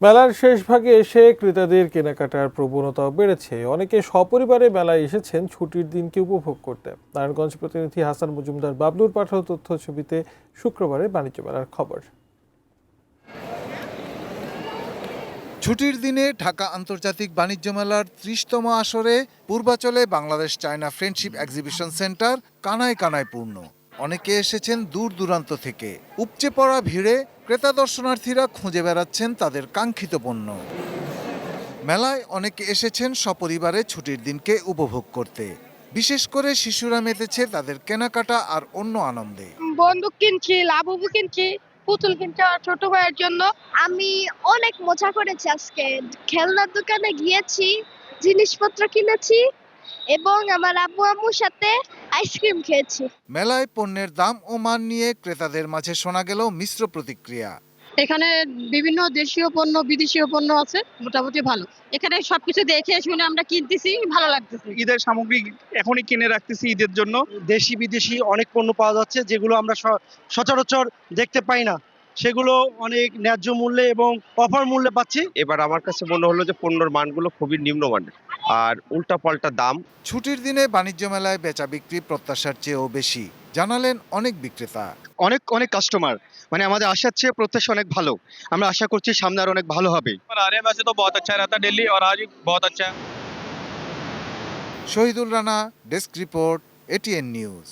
মেলার শেষ ভাগে এসে ক্রেতাদের কেনাকাটার প্রবণতা বেড়েছে। অনেকে সপরিবারে মেলায় এসেছেন ছুটির দিনকে উপভোগ করতে। নারায়ণগঞ্জ প্রতিনিধি হাসান মজুমদার বাবলুর পাঠানো তথ্য ছবিতে শুক্রবারের বাণিজ্য মেলার খবর। ছুটির দিনে ঢাকা আন্তর্জাতিক বাণিজ্য মেলার ৩০তম আসরে পূর্বাচলে Bangladesh China friendship exhibition centre কানায় কানায় পূর্ণ। অনেকে এসেছেন দূর দূরান্ত থেকে। উপচে পড়া ভিড়ে ক্রেতা দর্শনার্থীরা খুঁজে বেড়াচ্ছেন তাদের কাঙ্ক্ষিত পণ্য। মেলায় অনেকে এসেছেন সপরিবারে ছুটির দিনকে উপভোগ করতে। বিশেষ করে শিশুরা মেতেছে তাদের কেনাকাটা আর অন্য আনন্দে। বন্দুক কিনছি, লাবুবু কিনছি, পুতুল কিনছি আর ছোট ভাইয়ের জন্য। আমি অনেক মজা করেছি আজকে। খেলনার দোকানে গিয়েছি, জিনিসপত্র কিনেছি এবং আমার আব্বু আম্মুর সাথে আইসক্রিম খেয়েছি। মেলায় পণ্যের দাম ও মান নিয়ে ক্রেতাদের মাঝে শোনা গেল মিশ্র প্রতিক্রিয়া। এখানে বিভিন্ন দেশীয় পণ্য বিদেশীয় পণ্য আছে, মোটামুটি ভালো। এখানে সবকিছু দেখে শুনে আমরা কিনতেছি, ভালো লাগতেছে। ঈদের সামগ্রী এখনই কিনে রাখতেছি ঈদের জন্য। দেশি বিদেশি অনেক পণ্য পাওয়া যাচ্ছে যেগুলো আমরা সচরাচর দেখতে পাই না, সেগুলো অনেক ন্যায্য মূল্যে এবং অফার মূল্যে পাচ্ছি। এবার আমার কাছে মনে হলো যে পণ্যের মানগুলো খুবই নিম্নমানের আর উল্টাপাল্টা দাম। ছুটির দিনে বাণিজ্য মেলায় বেচা বিক্রি প্রত্যাশার চেয়েও বেশি, জানালেন অনেক বিক্রেতা। অনেক অনেক কাস্টমার, মানে আমাদের আশার চেয়ে প্রত্যাশা অনেক ভালো। আমরা আশা করছি সামনে আর অনেক ভালো হবে। वैसे तो बहुत अच्छा रहता दिल्ली और आज भी बहुत अच्छा है। Shahidul Rana, desk report, ATN news.